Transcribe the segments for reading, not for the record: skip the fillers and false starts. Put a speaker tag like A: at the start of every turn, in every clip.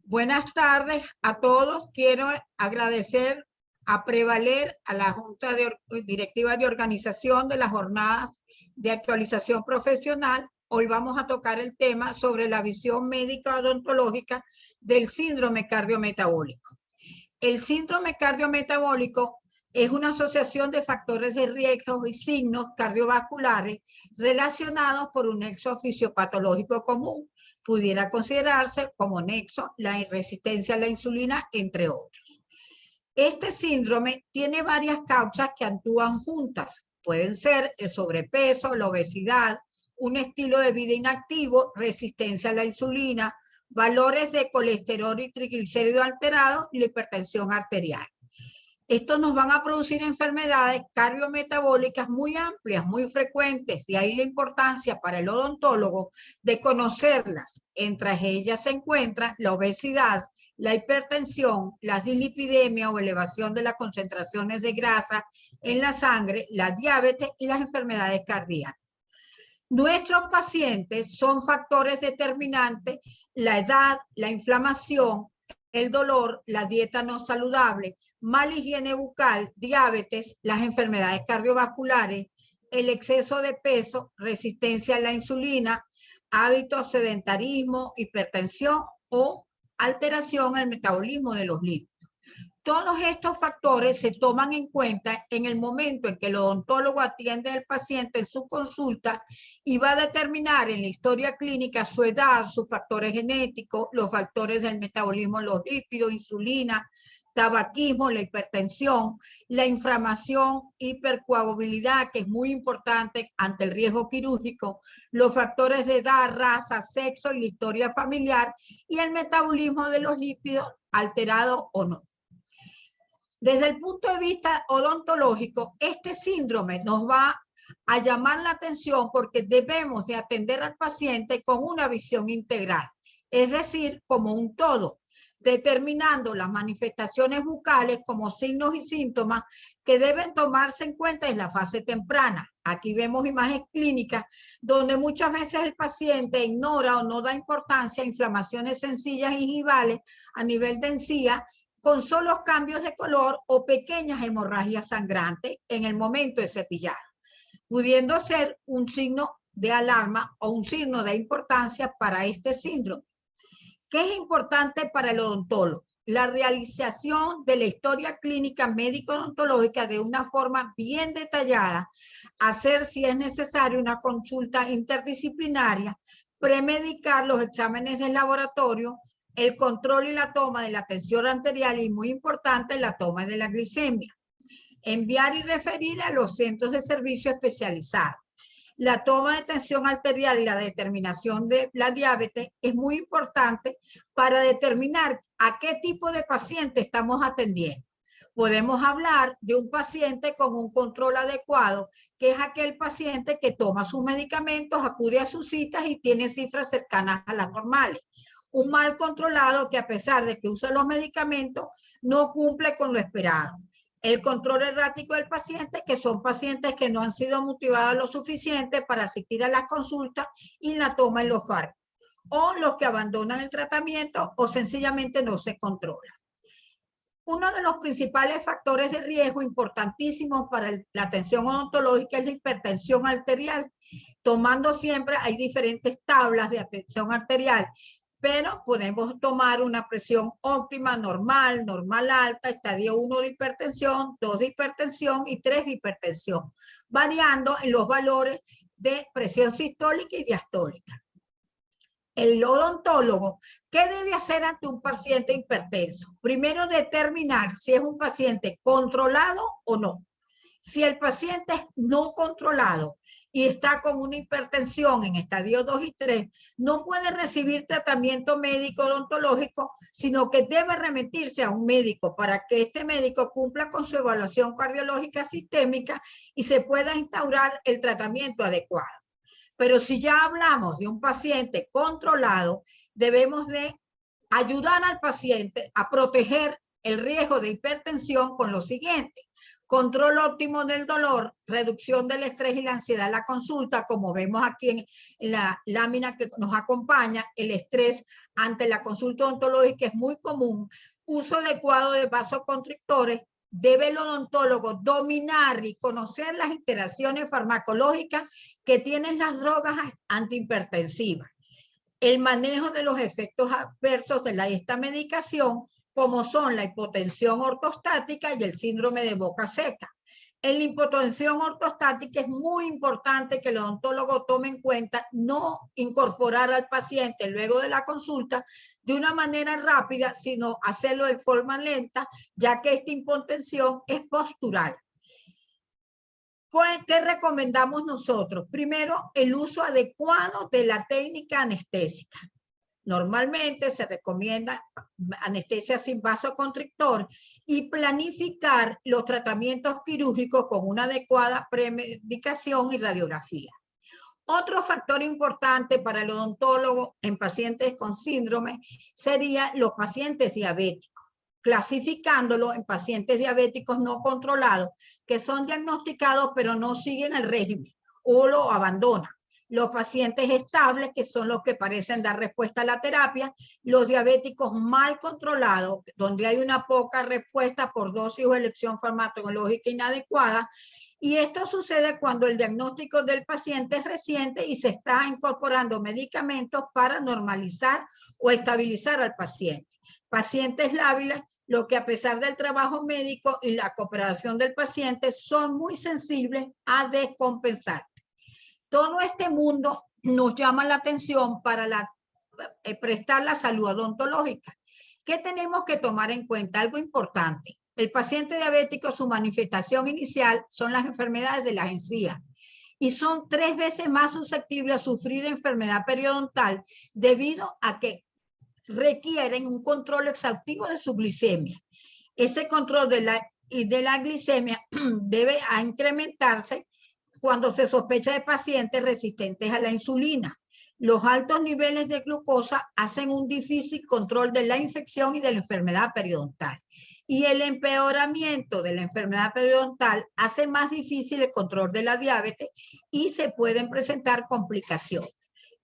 A: Buenas tardes a todos. Quiero agradecer a Prevaler, a la Junta Directiva de Organización de las Jornadas de Actualización Profesional. Hoy vamos a tocar el tema sobre la visión médica odontológica del síndrome cardiometabólico. El síndrome cardiometabólico es una asociación de factores de riesgo y signos cardiovasculares relacionados por un nexo fisiopatológico común. Pudiera considerarse como nexo la resistencia a la insulina, entre otros. Este síndrome tiene varias causas que actúan juntas. Pueden ser el sobrepeso, la obesidad, un estilo de vida inactivo, resistencia a la insulina, valores de colesterol y triglicéridos alterados y la hipertensión arterial. Estos nos van a producir enfermedades cardiometabólicas muy amplias, muy frecuentes, de ahí la importancia para el odontólogo de conocerlas. Entre ellas se encuentran la obesidad, la hipertensión, la dislipidemia o elevación de las concentraciones de grasa en la sangre, la diabetes y las enfermedades cardíacas. Nuestros pacientes son factores determinantes: la edad, la inflamación, el dolor, la dieta no saludable, mala higiene bucal, diabetes, las enfermedades cardiovasculares, el exceso de peso, resistencia a la insulina, hábitos, sedentarismo, hipertensión o alteración en el metabolismo de los lípidos. Todos estos factores se toman en cuenta en el momento en que el odontólogo atiende al paciente en su consulta y va a determinar en la historia clínica su edad, sus factores genéticos, los factores del metabolismo de los lípidos, insulina, tabaquismo, la hipertensión, la inflamación, hipercoagulabilidad, que es muy importante ante el riesgo quirúrgico, los factores de edad, raza, sexo y la historia familiar, y el metabolismo de los lípidos alterado o no. Desde el punto de vista odontológico, este síndrome nos va a llamar la atención porque debemos de atender al paciente con una visión integral, es decir, como un todo, determinando las manifestaciones bucales como signos y síntomas que deben tomarse en cuenta en la fase temprana. Aquí vemos imágenes clínicas donde muchas veces el paciente ignora o no da importancia a inflamaciones sencillas y gingivales a nivel de encía, con solos cambios de color o pequeñas hemorragias sangrantes en el momento de cepillar, pudiendo ser un signo de alarma o un signo de importancia para este síndrome. ¿Qué es importante para el odontólogo? La realización de la historia clínica médico-odontológica de una forma bien detallada, hacer si es necesario una consulta interdisciplinaria, premedicar los exámenes del laboratorio, el control y la toma de la tensión arterial y, muy importante, la toma de la glicemia. Enviar y referir a los centros de servicio especializados. La toma de tensión arterial y la determinación de la diabetes es muy importante para determinar a qué tipo de paciente estamos atendiendo. Podemos hablar de un paciente con un control adecuado, que es aquel paciente que toma sus medicamentos, acude a sus citas y tiene cifras cercanas a las normales. Un mal controlado que, a pesar de que usa los medicamentos, no cumple con lo esperado. El control errático del paciente, que son pacientes que no han sido motivados lo suficiente para asistir a las consultas y la toma de los fármacos, o los que abandonan el tratamiento o sencillamente no se controlan. Uno de los principales factores de riesgo importantísimos para la atención odontológica es la hipertensión arterial. Tomando siempre, hay diferentes tablas de atención arterial, pero podemos tomar una presión óptima, normal, normal alta, estadio 1 de hipertensión, 2 de hipertensión y 3 de hipertensión, variando en los valores de presión sistólica y diastólica. El odontólogo, ¿qué debe hacer ante un paciente hipertenso? Primero, determinar si es un paciente controlado o no. Si el paciente es no controlado y está con una hipertensión en estadio 2 y 3, no puede recibir tratamiento médico odontológico, sino que debe remitirse a un médico para que este médico cumpla con su evaluación cardiológica sistémica y se pueda instaurar el tratamiento adecuado. Pero si ya hablamos de un paciente controlado, debemos de ayudar al paciente a proteger el riesgo de hipertensión con lo siguiente: control óptimo del dolor, reducción del estrés y la ansiedad en la consulta, como vemos aquí en la lámina que nos acompaña, el estrés ante la consulta odontológica es muy común, uso adecuado de vasoconstrictores, debe el odontólogo dominar y conocer las interacciones farmacológicas que tienen las drogas antihipertensivas, el manejo de los efectos adversos de esta medicación, como son la hipotensión ortostática y el síndrome de boca seca. En la hipotensión ortostática es muy importante que el odontólogo tome en cuenta no incorporar al paciente luego de la consulta de una manera rápida, sino hacerlo de forma lenta, ya que esta hipotensión es postural. ¿Qué recomendamos nosotros? Primero, el uso adecuado de la técnica anestésica. Normalmente se recomienda anestesia sin vasoconstrictor y planificar los tratamientos quirúrgicos con una adecuada premedicación y radiografía. Otro factor importante para el odontólogo en pacientes con síndrome sería los pacientes diabéticos, clasificándolo en pacientes diabéticos no controlados, que son diagnosticados pero no siguen el régimen o lo abandonan. Los pacientes estables, que son los que parecen dar respuesta a la terapia, los diabéticos mal controlados, donde hay una poca respuesta por dosis o elección farmacológica inadecuada, y esto sucede cuando el diagnóstico del paciente es reciente y se está incorporando medicamentos para normalizar o estabilizar al paciente. Pacientes lábiles, lo que a pesar del trabajo médico y la cooperación del paciente son muy sensibles a descompensar. Todo este mundo nos llama la atención para prestar la salud odontológica. ¿Qué tenemos que tomar en cuenta? Algo importante. El paciente diabético, su manifestación inicial son las enfermedades de las encías y son 3 veces más susceptibles a sufrir enfermedad periodontal debido a que requieren un control exhaustivo de su glicemia. Ese control de la glicemia debe incrementarse cuando se sospecha de pacientes resistentes a la insulina. Los altos niveles de glucosa hacen un difícil control de la infección y de la enfermedad periodontal. Y el empeoramiento de la enfermedad periodontal hace más difícil el control de la diabetes y se pueden presentar complicaciones.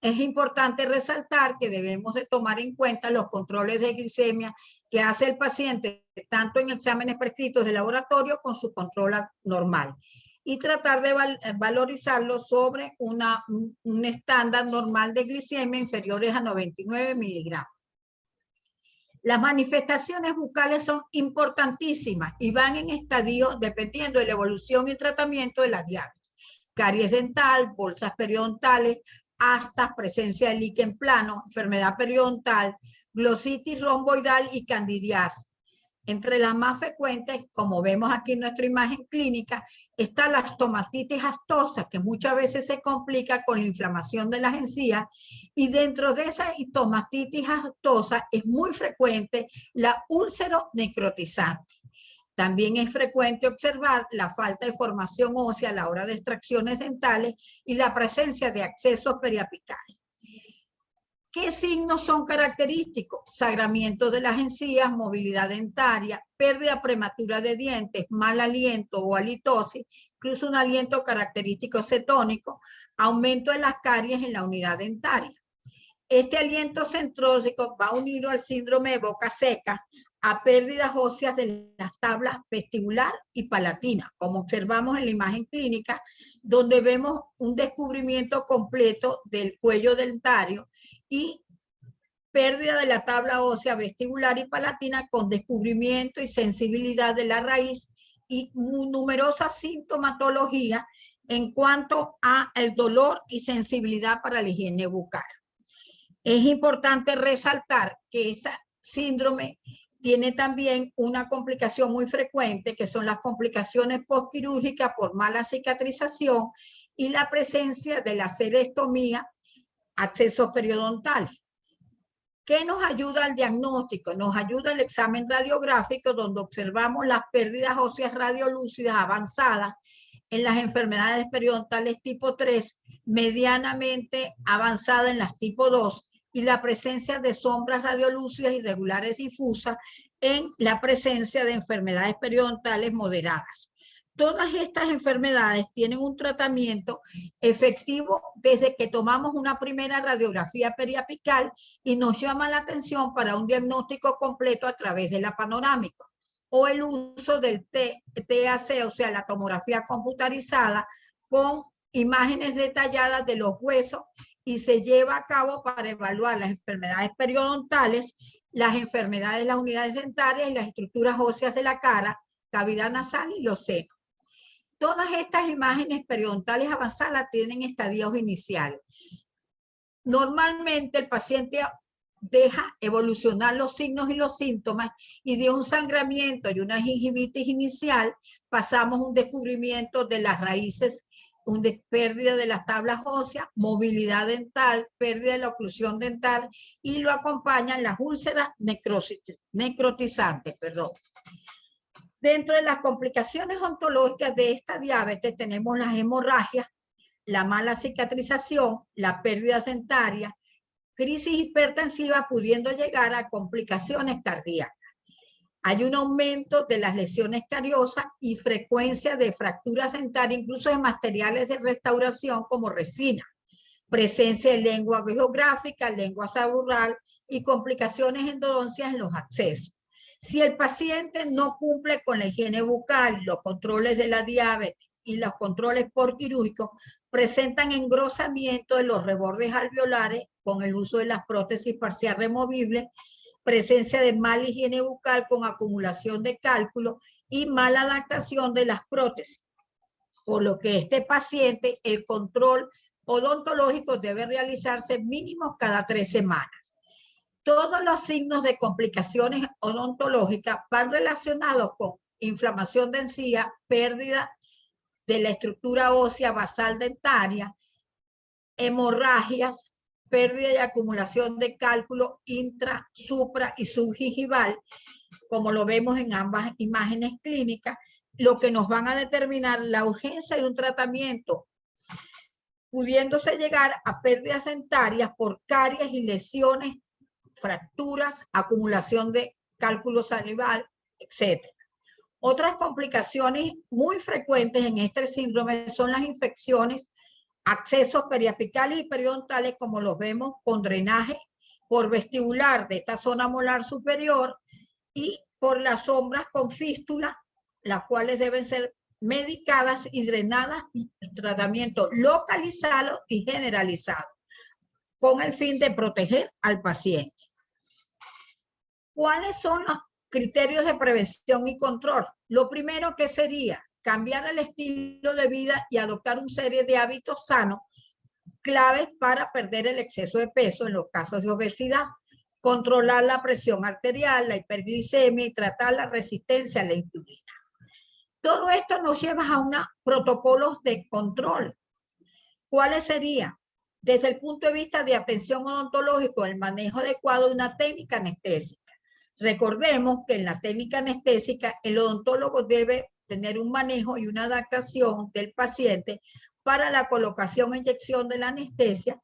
A: Es importante resaltar que debemos de tomar en cuenta los controles de glicemia que hace el paciente, tanto en exámenes prescritos de laboratorio con su control normal, y tratar de valorizarlo sobre un estándar normal de glicemia inferiores a 99 miligramos. Las manifestaciones bucales son importantísimas y van en estadios dependiendo de la evolución y tratamiento de la diabetes. Caries dental, bolsas periodontales, astas, presencia de líquen plano, enfermedad periodontal, glositis romboidal y candidiasis. Entre las más frecuentes, como vemos aquí en nuestra imagen clínica, está la estomatitis astosa, que muchas veces se complica con la inflamación de las encías, y dentro de esa estomatitis astosa es muy frecuente la úlcero necrotizante. También es frecuente observar la falta de formación ósea a la hora de extracciones dentales y la presencia de abscesos periapicales. ¿Qué signos son característicos? Sangramiento de las encías, movilidad dentaria, pérdida prematura de dientes, mal aliento o halitosis, incluso un aliento característico cetónico, aumento de las caries en la unidad dentaria. Este aliento centrósico va unido al síndrome de boca seca, a pérdidas óseas de las tablas vestibular y palatina, como observamos en la imagen clínica, donde vemos un descubrimiento completo del cuello dentario y pérdida de la tabla ósea vestibular y palatina con descubrimiento y sensibilidad de la raíz y numerosa sintomatología en cuanto a el dolor y sensibilidad para la higiene bucal. Es importante resaltar que esta síndrome tiene también una complicación muy frecuente, que son las complicaciones postquirúrgicas por mala cicatrización y la presencia de la cerestomía, abscesos periodontales. ¿Qué nos ayuda al diagnóstico? Nos ayuda el examen radiográfico, donde observamos las pérdidas óseas radiolúcidas avanzadas en las enfermedades periodontales tipo 3, medianamente avanzada en las tipo 2, y la presencia de sombras radiolúcidas irregulares difusas en la presencia de enfermedades periodontales moderadas. Todas estas enfermedades tienen un tratamiento efectivo desde que tomamos una primera radiografía periapical y nos llama la atención para un diagnóstico completo a través de la panorámica o el uso del TAC, o sea, la tomografía computarizada con imágenes detalladas de los huesos, y se lleva a cabo para evaluar las enfermedades periodontales, las enfermedades de las unidades dentarias y las estructuras óseas de la cara, cavidad nasal y los senos. Todas estas imágenes periodontales avanzadas tienen estadios iniciales. Normalmente el paciente deja evolucionar los signos y los síntomas, y de un sangramiento y una gingivitis inicial pasamos a un descubrimiento de las raíces, pérdida de las tablas óseas, movilidad dental, pérdida de la oclusión dental, y lo acompañan las úlceras necrotizantes. Dentro de las complicaciones ontológicas de esta diabetes tenemos las hemorragias, la mala cicatrización, la pérdida dentaria, crisis hipertensiva, pudiendo llegar a complicaciones cardíacas. Hay un aumento de las lesiones cariosas y frecuencia de fracturas dentarias, incluso de materiales de restauración como resina, presencia de lengua geográfica, lengua saburral y complicaciones endodoncias en los accesos. Si el paciente no cumple con la higiene bucal, los controles de la diabetes y los controles por quirúrgico, presentan engrosamiento de los rebordes alveolares con el uso de las prótesis parcial removibles, presencia de mala higiene bucal con acumulación de cálculo y mala adaptación de las prótesis. Por lo que este paciente, el control odontológico debe realizarse mínimo cada 3 semanas. Todos los signos de complicaciones odontológicas van relacionados con inflamación de encía, pérdida de la estructura ósea basal dentaria, hemorragias, pérdida y acumulación de cálculo intra, supra y subgingival, como lo vemos en ambas imágenes clínicas, lo que nos van a determinar la urgencia de un tratamiento, pudiéndose llegar a pérdidas dentarias por caries y lesiones, fracturas, acumulación de cálculo salival, etc. Otras complicaciones muy frecuentes en este síndrome son las infecciones, accesos periapicales y periodontales, como los vemos con drenaje por vestibular de esta zona molar superior y por las sombras con fístula, las cuales deben ser medicadas y drenadas, y tratamiento localizado y generalizado con el fin de proteger al paciente. ¿Cuáles son los criterios de prevención y control? Lo primero que sería cambiar el estilo de vida y adoptar una serie de hábitos sanos claves para perder el exceso de peso en los casos de obesidad, controlar la presión arterial, la hiperglicemia y tratar la resistencia a la insulina. Todo esto nos lleva a unos protocolos de control. ¿Cuáles serían? Desde el punto de vista de atención odontológica, el manejo adecuado de una técnica anestésica. Recordemos que en la técnica anestésica el odontólogo debe tener un manejo y una adaptación del paciente para la colocación e inyección de la anestesia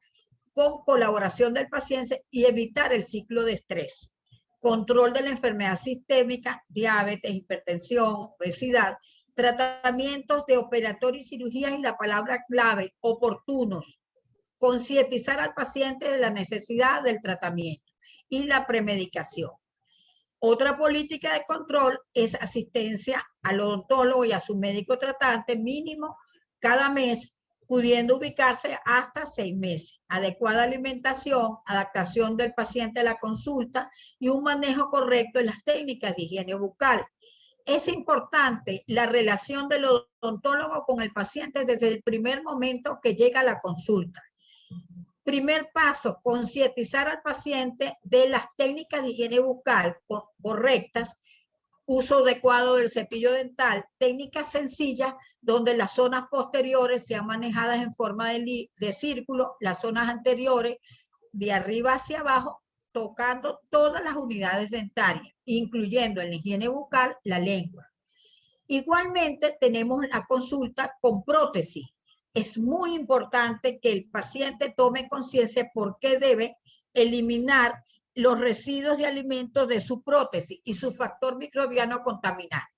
A: con colaboración del paciente y evitar el ciclo de estrés. Control de la enfermedad sistémica, diabetes, hipertensión, obesidad, tratamientos de operatorio y cirugías, y la palabra clave, oportunos. Concientizar al paciente de la necesidad del tratamiento y la premedicación. Otra política de control es asistencia al odontólogo y a su médico tratante mínimo cada mes, pudiendo ubicarse hasta 6 meses. Adecuada alimentación, adaptación del paciente a la consulta y un manejo correcto de las técnicas de higiene bucal. Es importante la relación del odontólogo con el paciente desde el primer momento que llega a la consulta. Primer paso, concientizar al paciente de las técnicas de higiene bucal correctas, uso adecuado del cepillo dental, técnicas sencillas donde las zonas posteriores sean manejadas en forma de círculo, las zonas anteriores de arriba hacia abajo, tocando todas las unidades dentarias, incluyendo en la higiene bucal la lengua. Igualmente tenemos la consulta con prótesis. Es muy importante que el paciente tome conciencia por qué debe eliminar los residuos de alimentos de su prótesis y su factor microbiano contaminante.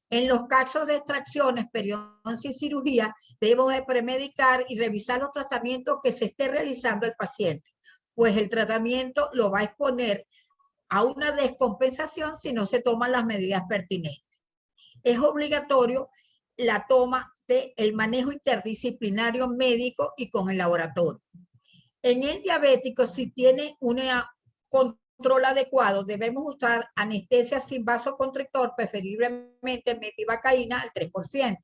A: En los casos de extracciones, periodoncia y cirugía, debemos de premedicar y revisar los tratamientos que se esté realizando el paciente, pues el tratamiento lo va a exponer a una descompensación si no se toman las medidas pertinentes. Es obligatorio la toma del manejo interdisciplinario médico y con el laboratorio. En el diabético, si tiene un control adecuado, debemos usar anestesia sin vasoconstrictor, preferiblemente mepivacaína al 3%.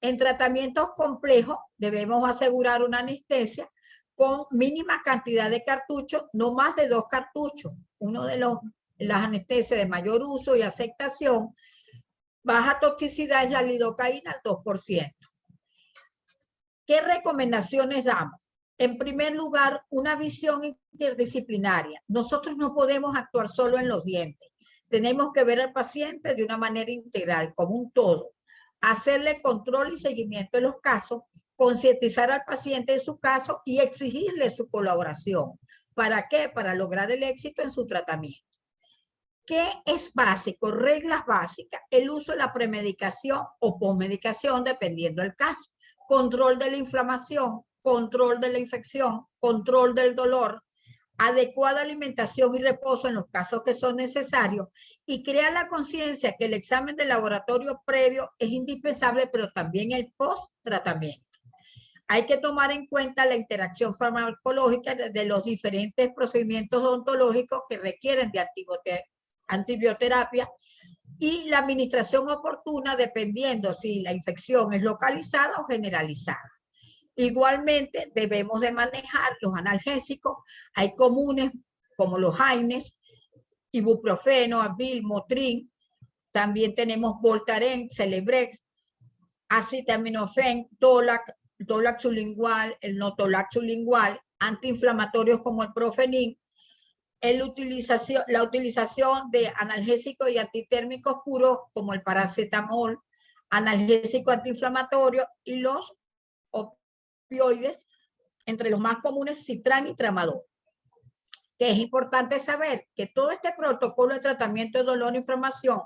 A: En tratamientos complejos, debemos asegurar una anestesia con mínima cantidad de cartuchos, no más de 2 cartuchos. Uno de las anestesias de mayor uso y aceptación, baja toxicidad, es la lidocaína al 2%. ¿Qué recomendaciones damos? En primer lugar, una visión interdisciplinaria. Nosotros no podemos actuar solo en los dientes. Tenemos que ver al paciente de una manera integral, como un todo. Hacerle control y seguimiento de los casos, concientizar al paciente de su caso y exigirle su colaboración. ¿Para qué? Para lograr el éxito en su tratamiento. ¿Qué es básico? Reglas básicas. El uso de la premedicación o posmedicación, dependiendo del caso. Control de la inflamación, control de la infección, control del dolor, adecuada alimentación y reposo en los casos que son necesarios, y crear la conciencia que el examen de laboratorio previo es indispensable, pero también el post-tratamiento. Hay que tomar en cuenta la interacción farmacológica de los diferentes procedimientos odontológicos que requieren de antibioterapia y la administración oportuna dependiendo si la infección es localizada o generalizada. Igualmente debemos de manejar los analgésicos. Hay comunes como los AINES, ibuprofeno, Advil, Motrin. También tenemos Voltaren, Celebrex, acetaminofén, Dolac sublingual, el Notolac sublingual, antiinflamatorios como el Profenin, la utilización de analgésicos y antitérmicos puros como el paracetamol, analgésico antiinflamatorio y los opioides, entre los más comunes Citran y Tramadol. Que es importante saber que todo este protocolo de tratamiento de dolor e inflamación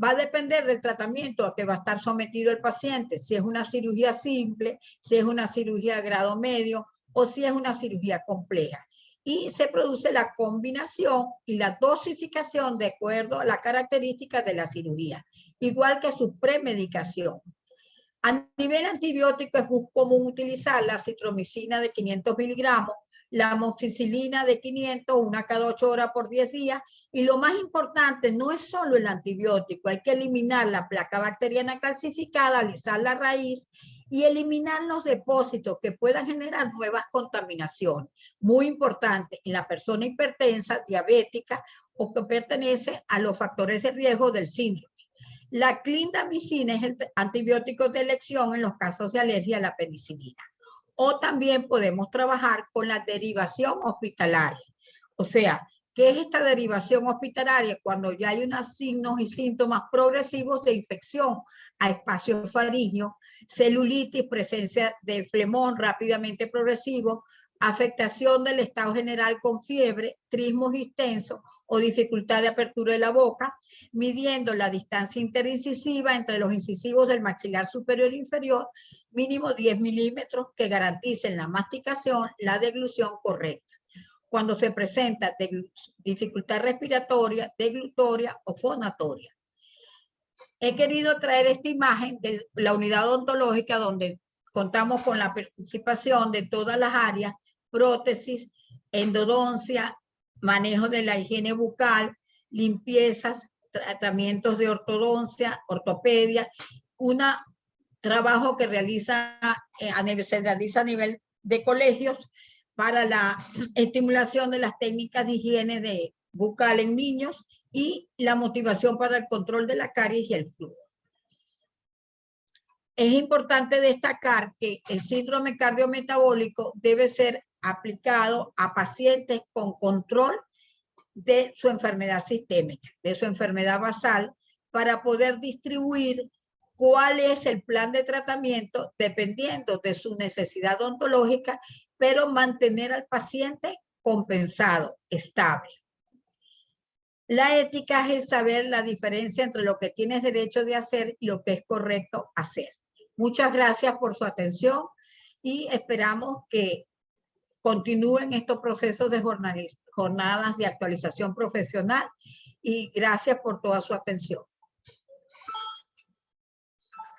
A: va a depender del tratamiento a que va a estar sometido el paciente, si es una cirugía simple, si es una cirugía de grado medio o si es una cirugía compleja. Y se produce la combinación y la dosificación de acuerdo a las características de la cirugía, igual que su premedicación. A nivel antibiótico es muy común utilizar la citromicina de 500 miligramos, la amoxicilina de 500, una cada 8 horas por 10 días. Y lo más importante no es solo el antibiótico, hay que eliminar la placa bacteriana calcificada, alisar la raíz y eliminar los depósitos que puedan generar nuevas contaminaciones. Muy importante en la persona hipertensa, diabética o que pertenece a los factores de riesgo del síndrome. La clindamicina es el antibiótico de elección en los casos de alergia a la penicilina. O también podemos trabajar con la derivación hospitalaria. O sea, ¿qué es esta derivación hospitalaria? Cuando ya hay unos signos y síntomas progresivos de infección a espacios faríneos, celulitis, presencia de flemón rápidamente progresivo, afectación del estado general con fiebre, trismos extensos o dificultad de apertura de la boca, midiendo la distancia interincisiva entre los incisivos del maxilar superior e inferior, mínimo 10 milímetros, que garanticen la masticación, la deglución correcta. Cuando se presenta dificultad respiratoria, deglutoria o fonatoria. He querido traer esta imagen de la unidad odontológica donde contamos con la participación de todas las áreas, prótesis, endodoncia, manejo de la higiene bucal, limpiezas, tratamientos de ortodoncia, ortopedia, un trabajo que se realiza a nivel de colegios para la estimulación de las técnicas de higiene bucal en niños y la motivación para el control de la caries y el flujo. Es importante destacar que el síndrome cardiometabólico debe ser aplicado a pacientes con control de su enfermedad sistémica, de su enfermedad basal, para poder distribuir cuál es el plan de tratamiento dependiendo de su necesidad odontológica, pero mantener al paciente compensado, estable. La ética es el saber la diferencia entre lo que tienes derecho de hacer y lo que es correcto hacer. Muchas gracias por su atención y esperamos que continúen estos procesos de jornadas de actualización profesional y gracias por toda su atención.